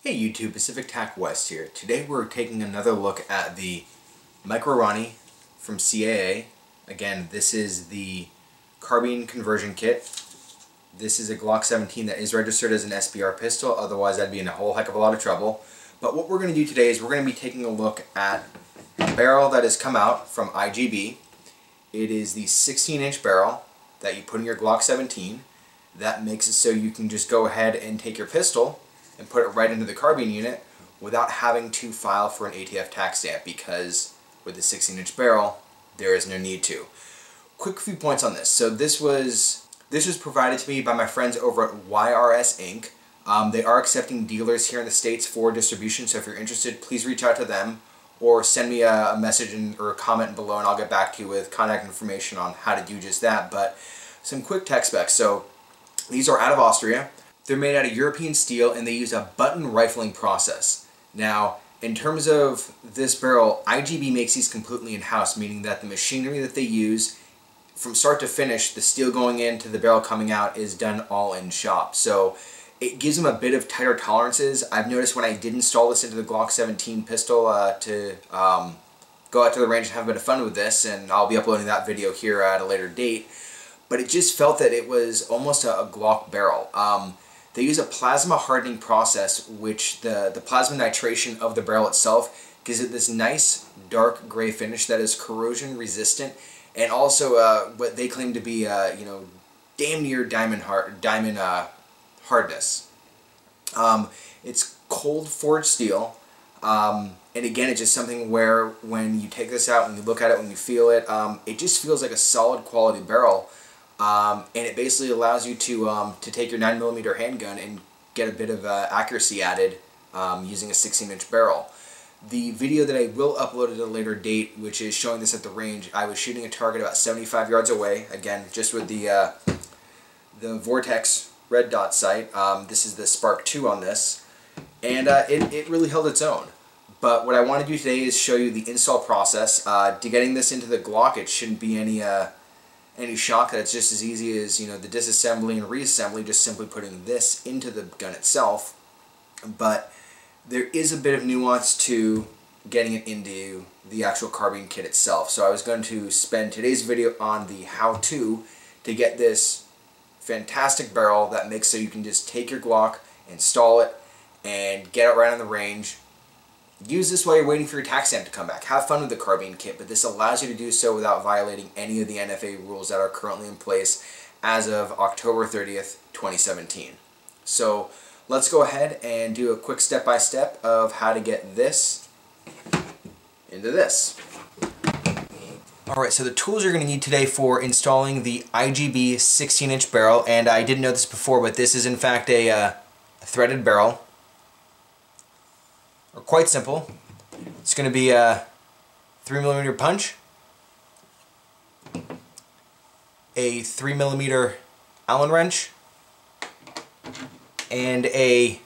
Hey YouTube, Pacific TacWest here. Today we're taking another look at the Micro Roni from CAA. Again, this is the carbine conversion kit. This is a Glock 17 that is registered as an SBR pistol, otherwise I'd be in a whole heck of a lot of trouble. But what we're going to do today is we're going to be taking a look at a barrel that has come out from IGB. It is the 16-inch barrel that you put in your Glock 17. That makes it so you can just go ahead and take your pistol and put it right into the carbine unit without having to file for an ATF tax stamp, because with the 16-inch barrel there is no need to. Quick few points on this. So this was provided to me by my friends over at YRS Inc. They are accepting dealers here in the States for distribution, so if you're interested, please reach out to them or send me a message or a comment below and I'll get back to you with contact information on how to do just that. But some quick tech specs. So these are out of Austria. They're made out of European steel and they use a button rifling process. Now, in terms of this barrel, IGB makes these completely in-house, meaning that the machinery that they use from start to finish, the steel going into the barrel coming out, is done all in shop. So it gives them a bit of tighter tolerances. I've noticed when I did install this into the Glock 17 pistol to go out to the range and have a bit of fun with this, and I'll be uploading that video here at a later date, but it just felt that it was almost a Glock barrel. They use a plasma hardening process, which the plasma nitration of the barrel itself gives it this nice dark gray finish that is corrosion resistant, and also what they claim to be damn near diamond hardness. It's cold forged steel, and again, it's just something where when you take this out and you look at it, when you feel it, it just feels like a solid quality barrel. And it basically allows you to take your 9mm handgun and get a bit of accuracy added using a 16-inch barrel. The video that I will upload at a later date, which is showing this at the range, I was shooting a target about 75 yards away, again just with the Vortex red dot sight. This is the Spark 2 on this, and it really held its own. But what I want to do today is show you the install process. To getting this into the Glock, it shouldn't be any shock that it's just as easy as the disassembly and reassembly, just simply putting this into the gun itself. But there is a bit of nuance to getting it into the actual carbine kit itself. So I was going to spend today's video on the how-to to get this fantastic barrel that makes so you can just take your Glock, install it, and get it right on the range. Use this while you're waiting for your tax stamp to come back. Have fun with the carbine kit, but this allows you to do so without violating any of the NFA rules that are currently in place as of October 30th, 2017. So let's go ahead and do a quick step-by-step of how to get this into this. Alright, so the tools you're going to need today for installing the IGB 16-inch barrel, and I didn't know this before, but this is in fact a threaded barrel. Or quite simple. It's going to be a 3mm punch, a 3mm Allen wrench, and a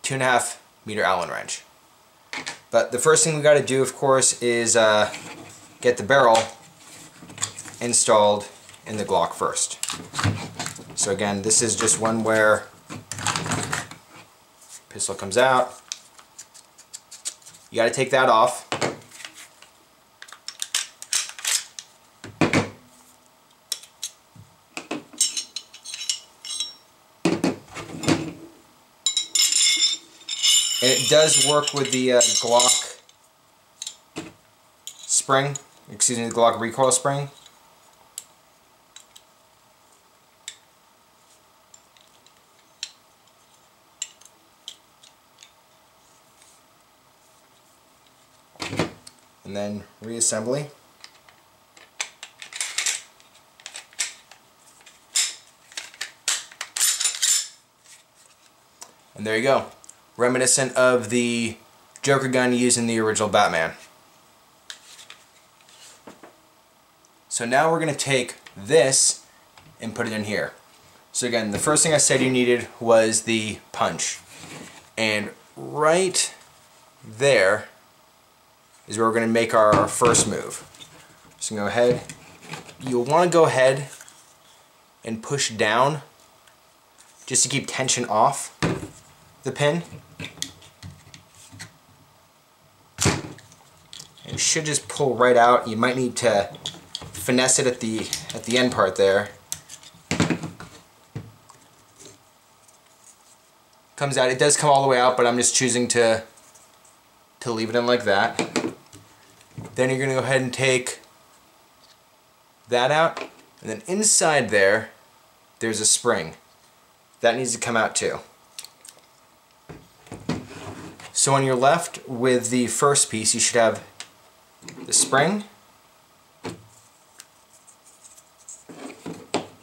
2.5-meter Allen wrench. But the first thing we got to do, of course, is get the barrel installed in the Glock first. So again, this is just one where pistol comes out. You got to take that off. And it does work with the Glock spring, excuse me, the Glock recoil spring. And then reassembly. And there you go. Reminiscent of the Joker gun used in the original Batman. So now we're going to take this and put it in here. So again, the first thing I said you needed was the punch. And right there is where we're going to make our first move. So go ahead. You'll want to go ahead and push down just to keep tension off the pin. it should just pull right out. You might need to finesse it at the end part there. Comes out. It does come all the way out, but I'm just choosing to leave it in like that. Then you're going to go ahead and take that out, and then inside there's a spring. That needs to come out too. So on your left with the first piece, you should have the spring,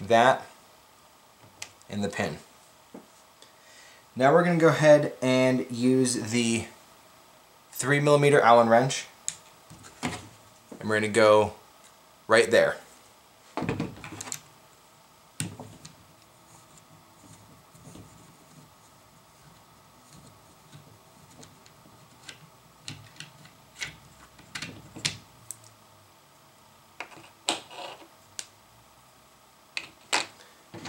that, and the pin. Now we're going to go ahead and use the 3mm Allen wrench, and we're going to go right there.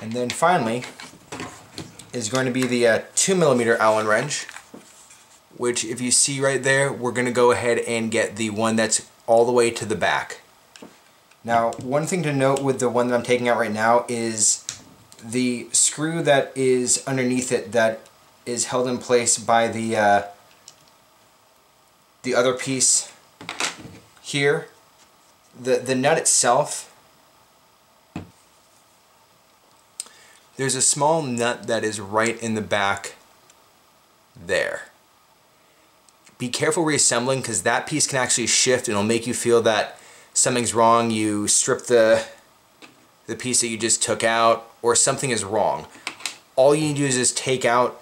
And then finally is going to be the 2mm Allen wrench, which if you see right there, we're going to go ahead and get the one that's all the way to the back. Now, one thing to note with the one that I'm taking out right now is the screw that is underneath it that is held in place by the other piece here. The nut itself, there's a small nut that is right in the back there. Be careful reassembling, because that piece can actually shift and it'll make you feel that something's wrong. You strip the piece that you just took out, or something is wrong. All you need to do is just take out,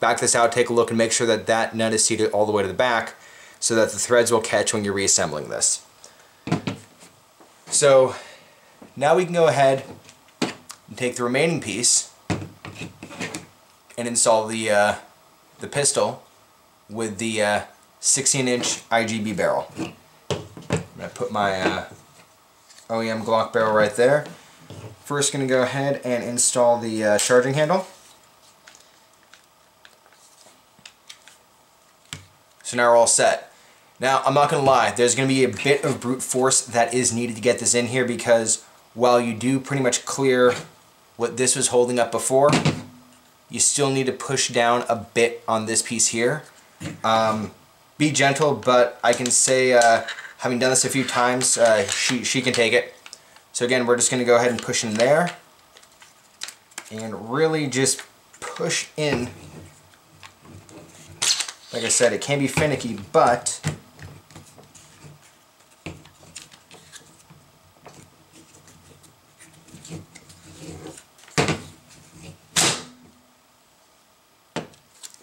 back this out, take a look, and make sure that that nut is seated all the way to the back so that the threads will catch when you're reassembling this. So now we can go ahead and take the remaining piece and install the pistol with the 16-inch IGB barrel. I'm going to put my OEM Glock barrel right there. First going to go ahead and install the charging handle. So now we're all set. Now I'm not going to lie, there's going to be a bit of brute force that is needed to get this in here, because while you do pretty much clear what this was holding up before, you still need to push down a bit on this piece here. Be gentle, but I can say, having done this a few times, she can take it. So again, we're just going to go ahead and push in there, and really just push in. Like I said, it can be finicky, but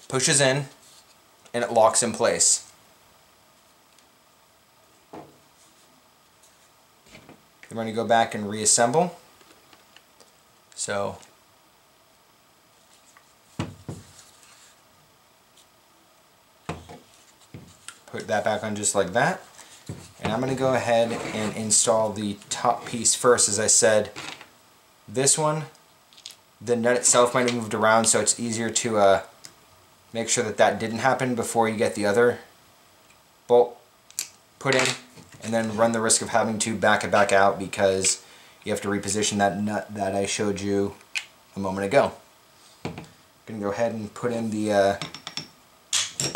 pushes in and it locks in place. Then we're going to go back and reassemble. So put that back on just like that. And I'm going to go ahead and install the top piece first. As I said, this one, the nut itself might have moved around, so it's easier to make sure that that didn't happen before you get the other bolt put in, and then run the risk of having to back it back out because you have to reposition that nut that I showed you a moment ago. I'm going to go ahead and put in the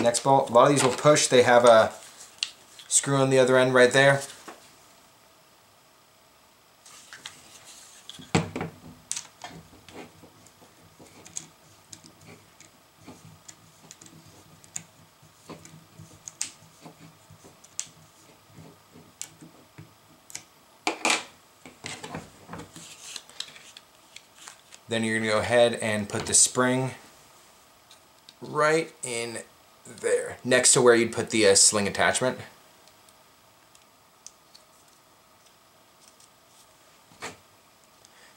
next bolt. A lot of these will push. They have a screw on the other end right there. Then you're going to go ahead and put the spring right in there, next to where you'd put the sling attachment.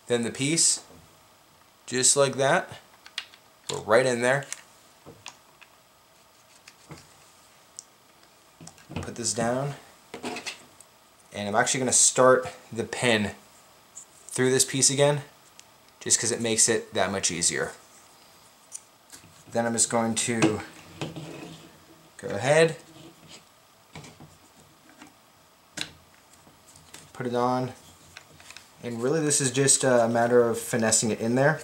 Then the piece, just like that, go right in there. Put this down, and I'm actually going to start the pin through this piece again, just because it makes it that much easier. Then I'm just going to go ahead put it on, and really this is just a matter of finessing it in there.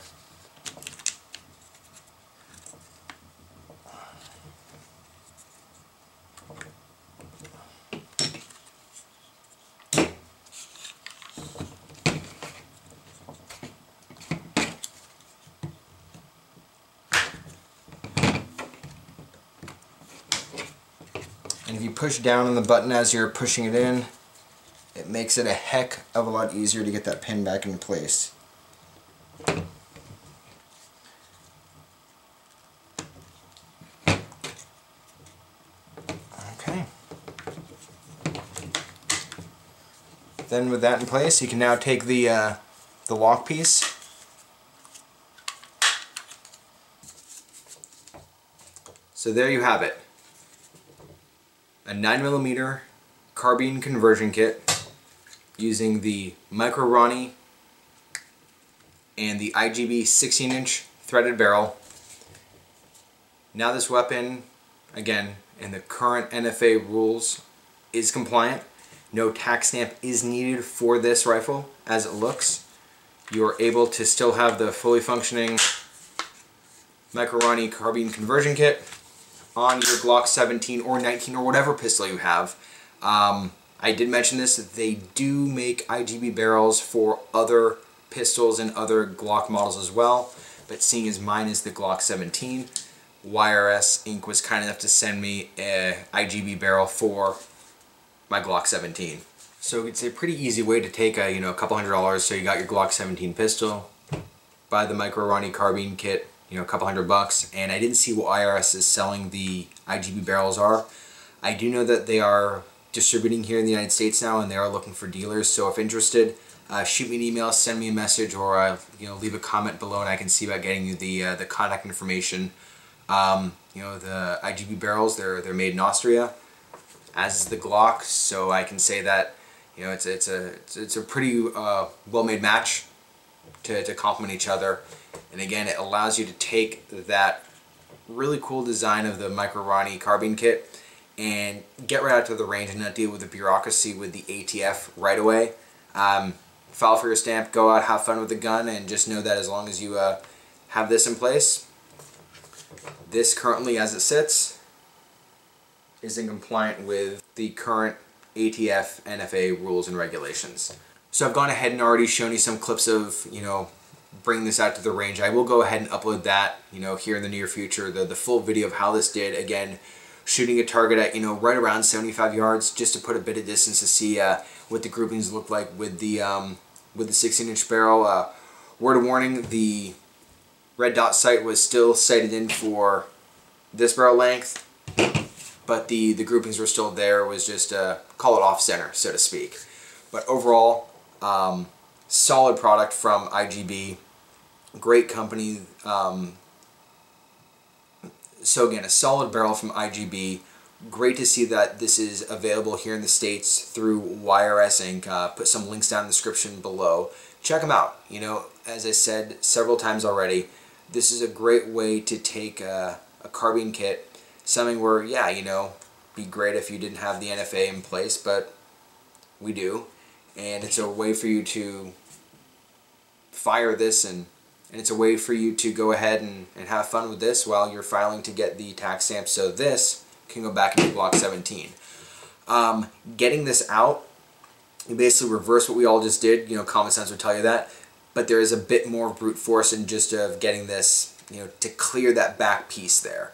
And if you push down on the button as you're pushing it in, it makes it a heck of a lot easier to get that pin back in place. Okay. Then with that in place, you can now take the lock piece. So there you have it. A 9mm carbine conversion kit using the Micro Roni and the IGB 16-inch threaded barrel. Now this weapon, again, in the current NFA rules, is compliant. No tax stamp is needed for this rifle as it looks. You are able to still have the fully functioning Micro Roni carbine conversion kit on your Glock 17 or 19 or whatever pistol you have. I did mention this, that they do make IGB barrels for other pistols and other Glock models as well, but seeing as mine is the Glock 17, YRS Inc. was kind enough to send me a IGB barrel for my Glock 17. So it's a pretty easy way to take a couple $100. So you got your Glock 17 pistol, buy the Micro Roni carbine kit, a couple $100, and I didn't see what IRS is selling the IGB barrels are. I do know that they are distributing here in the United States now, and they are looking for dealers. So if interested, shoot me an email, send me a message, or leave a comment below, and I can see about getting you the contact information. The IGB barrels, they're made in Austria, as is the Glock. So I can say that it's a pretty well-made match to complement each other. And again, it allows you to take that really cool design of the Micro Roni carbine kit and get right out to the range and not deal with the bureaucracy with the ATF right away. File for your stamp, go out, have fun with the gun, and just know that as long as you have this in place, this currently as it sits is in compliant with the current ATF NFA rules and regulations. So I've gone ahead and already shown you some clips of bring this out to the range. I will go ahead and upload that here in the near future, the full video of how this did. Again, shooting a target at right around 75 yards just to put a bit of distance to see what the groupings look like with the 16-inch barrel. Word of warning, the red dot sight was still sighted in for this barrel length, but the groupings were still there. It was just call it off center, so to speak. But overall, solid product from IGB, great company. So again, a solid barrel from IGB. Great to see that this is available here in the States through YRS Inc. Put some links down in the description below. Check them out. As I said several times already, this is a great way to take a carbine kit, something where, yeah, be great if you didn't have the NFA in place, but we do. And it's a way for you to fire this, and it's a way for you to go ahead and have fun with this while you're filing to get the tax stamp, so this can go back into Glock 17. Getting this out, you basically reverse what we all just did. Common sense would tell you that, but there is a bit more brute force in just of getting this, to clear that back piece there.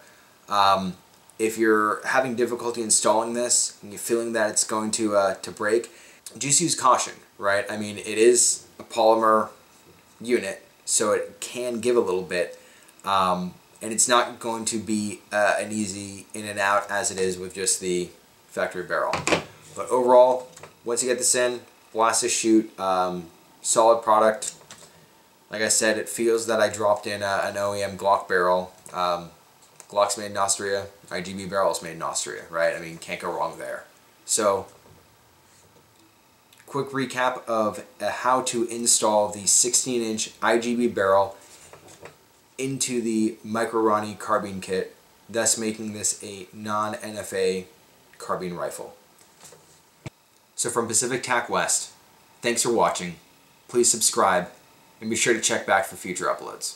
If you're having difficulty installing this and you're feeling that it's going to break, just use caution, right? I mean, it is a polymer unit, so it can give a little bit, and it's not going to be an easy in and out as it is with just the factory barrel. But overall, once you get this in, blast to shoot, solid product. Like I said, it feels that I dropped in an OEM Glock barrel. Glock's made in Austria, IGB barrel's made in Austria, right? I mean, can't go wrong there. So, quick recap of how to install the 16-inch IGB barrel into the Micro Roni carbine kit, thus making this a non-NFA carbine rifle. So from Pacific TacWest, Thanks for watching. Please subscribe and be sure to check back for future uploads.